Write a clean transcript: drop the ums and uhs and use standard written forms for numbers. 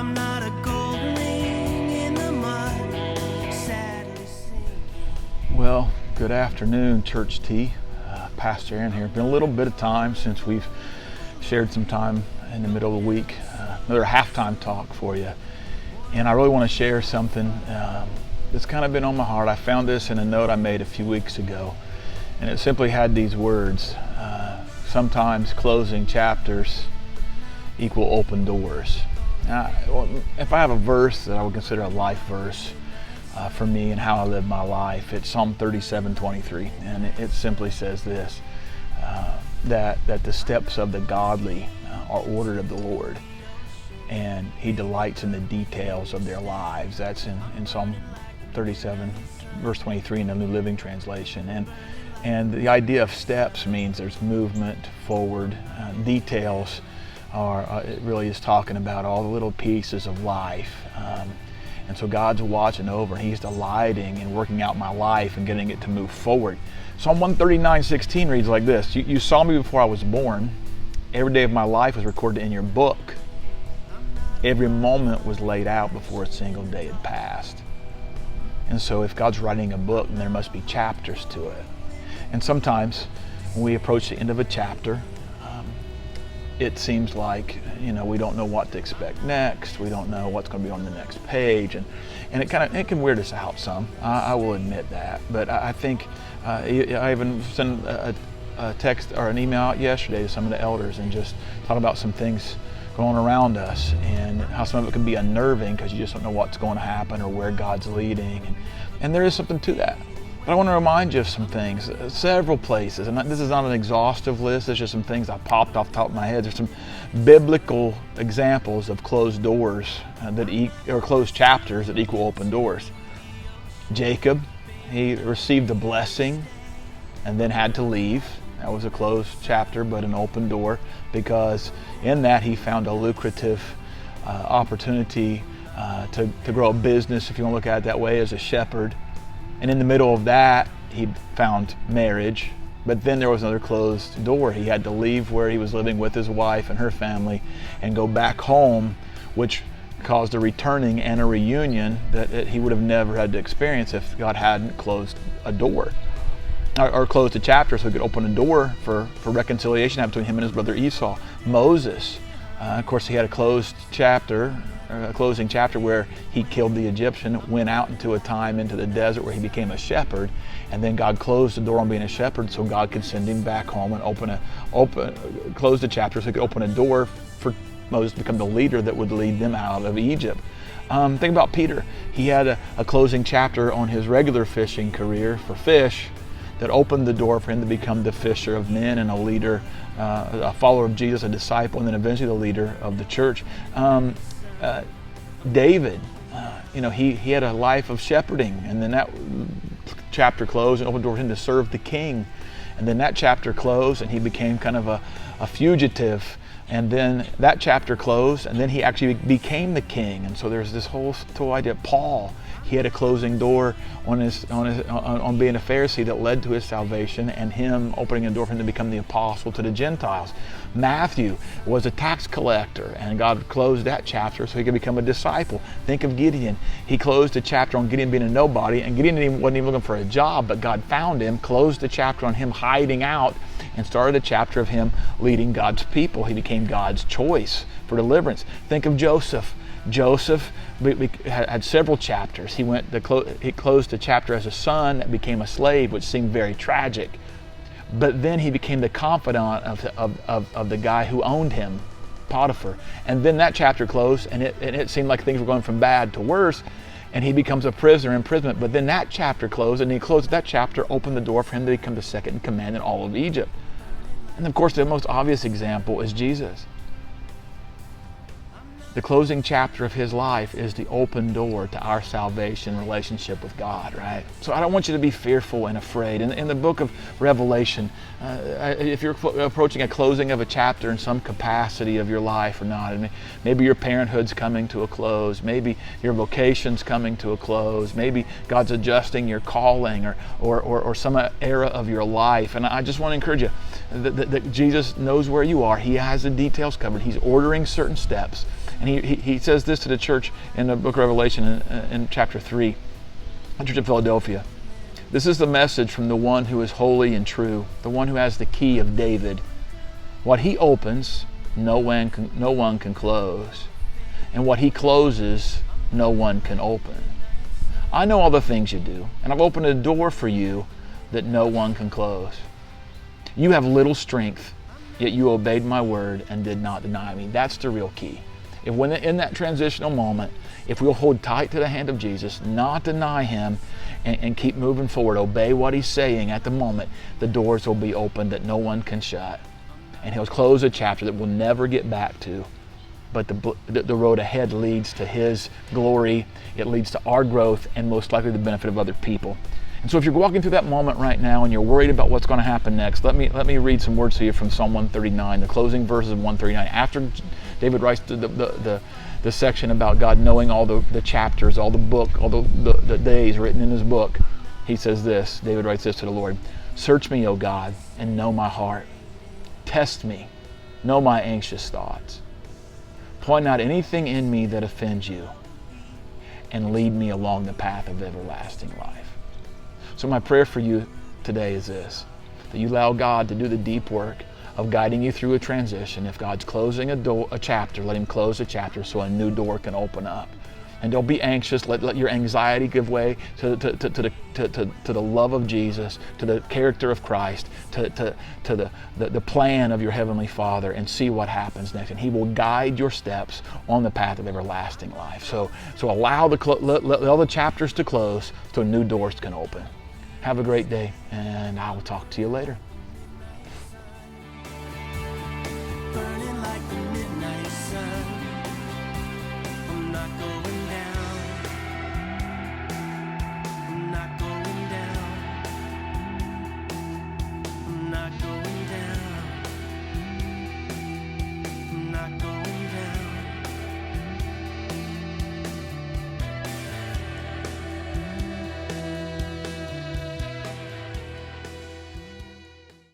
I'm not a gold ring in the mud, sadly sinking. Well, good afternoon, Church T. Pastor Aaron here. Been a little bit of time since we've shared some time in the middle of the week. Another halftime talk for you. And I really want to share something that's kind of been on my heart. I found this in a note I made a few weeks ago. And it simply had these words: sometimes closing chapters equal open doors. Now, if I have a verse that I would consider a life verse for me and how I live my life, it's Psalm 37:23, and it simply says this: that the steps of the godly are ordered of the Lord, and He delights in the details of their lives. That's in Psalm 37, verse 23 in the New Living Translation. And the idea of steps means there's movement forward. Details are, it really is talking about all the little pieces of life. And so God's watching over, and He's delighting in working out my life and getting it to move forward. Psalm 139:16 reads like this: you saw me before I was born. Every day of my life was recorded in your book. Every moment was laid out before a single day had passed. And so if God's writing a book, then there must be chapters to it. And sometimes when we approach the end of a chapter, it seems like, we don't know what to expect next. We don't know what's going to be on the next page, and it can weird us out some. I will admit that. But I think I even sent a text or an email out yesterday to some of the elders and just talk about some things going around us and how some of it can be unnerving because you just don't know what's going to happen or where God's leading, and there is something to that. But I want to remind you of some things, several places, and this is not an exhaustive list. It's just some things I popped off the top of my head. There's some biblical examples of closed doors or closed chapters that equal open doors. Jacob, he received the blessing and then had to leave. That was a closed chapter, but an open door, because in that he found a lucrative opportunity to grow a business, if you want to look at it that way, as a shepherd. And in the middle of that, he found marriage. But then there was another closed door. He had to leave where he was living with his wife and her family and go back home, which caused a returning and a reunion that he would have never had to experience if God hadn't closed a door. Or closed a chapter so he could open a door for reconciliation between him and his brother Esau. Moses, of course, he had a closing chapter where he killed the Egyptian, went out into a time into the desert where he became a shepherd, and then God closed the door on being a shepherd so God could send him back home and close the chapter so he could open a door for Moses to become the leader that would lead them out of Egypt. Think about Peter. He had a closing chapter on his regular fishing career for fish that opened the door for him to become the fisher of men and a leader, a follower of Jesus, a disciple, and then eventually the leader of the church. David, he had a life of shepherding, and then that chapter closed and opened the door for him to serve the king. And then that chapter closed and he became kind of a fugitive. And then that chapter closed and then he actually became the king. And so there's this whole idea. Paul, he had a closing door on being a Pharisee that led to his salvation and him opening a door for him to become the apostle to the Gentiles. Matthew was a tax collector and God closed that chapter so he could become a disciple. Think of Gideon. He closed a chapter on Gideon being a nobody, and Gideon wasn't even looking for a job, but God found him, closed the chapter on him hiding out, and started a chapter of him leading God's people. He became God's choice for deliverance. Think of Joseph. Joseph had several chapters. He closed a chapter as a son that became a slave, which seemed very tragic. But then he became the confidant of the guy who owned him, Potiphar. And then that chapter closed, and it seemed like things were going from bad to worse, and he becomes a prisoner in imprisonment. But then that chapter closed, and he closed that chapter, opened the door for him to become the second in command in all of Egypt. And of course, the most obvious example is Jesus. The closing chapter of his life is the open door to our salvation relationship with God, right? So I don't want you to be fearful and afraid. In the book of Revelation, if you're approaching a closing of a chapter in some capacity of your life or not, and maybe your parenthood's coming to a close, maybe your vocation's coming to a close, maybe God's adjusting your calling or some era of your life. And I just want to encourage you that Jesus knows where you are. He has the details covered. He's ordering certain steps. And he says this to the church in the book of Revelation in chapter 3, the church of Philadelphia. This is the message from the one who is holy and true, the one who has the key of David. What he opens, no one can close. And what he closes, no one can open. I know all the things you do, and I've opened a door for you that no one can close. You have little strength, yet you obeyed my word and did not deny me. That's the real key. If when in that transitional moment, if we'll hold tight to the hand of Jesus, not deny him, and keep moving forward, obey what he's saying at the moment, the doors will be open that no one can shut. And he'll close a chapter that we'll never get back to. But the road ahead leads to his glory, it leads to our growth, and most likely the benefit of other people. And so if you're walking through that moment right now and you're worried about what's going to happen next, let me read some words to you from Psalm 139, the closing verses of 139. After David writes the section about God knowing all the chapters, all the book, all the days written in his book, he says this, David writes this to the Lord: "Search me, O God, and know my heart. Test me, know my anxious thoughts. Point out anything in me that offends you, and lead me along the path of everlasting life." So my prayer for you today is this, that you allow God to do the deep work of guiding you through a transition. If God's closing a chapter, let him close a chapter so a new door can open up. And don't be anxious. Let your anxiety give way to the love of Jesus, to the character of Christ, to the plan of your Heavenly Father, and see what happens next. And he will guide your steps on the path of everlasting life. So allow all the chapters to close so new doors can open. Have a great day, and I will talk to you later.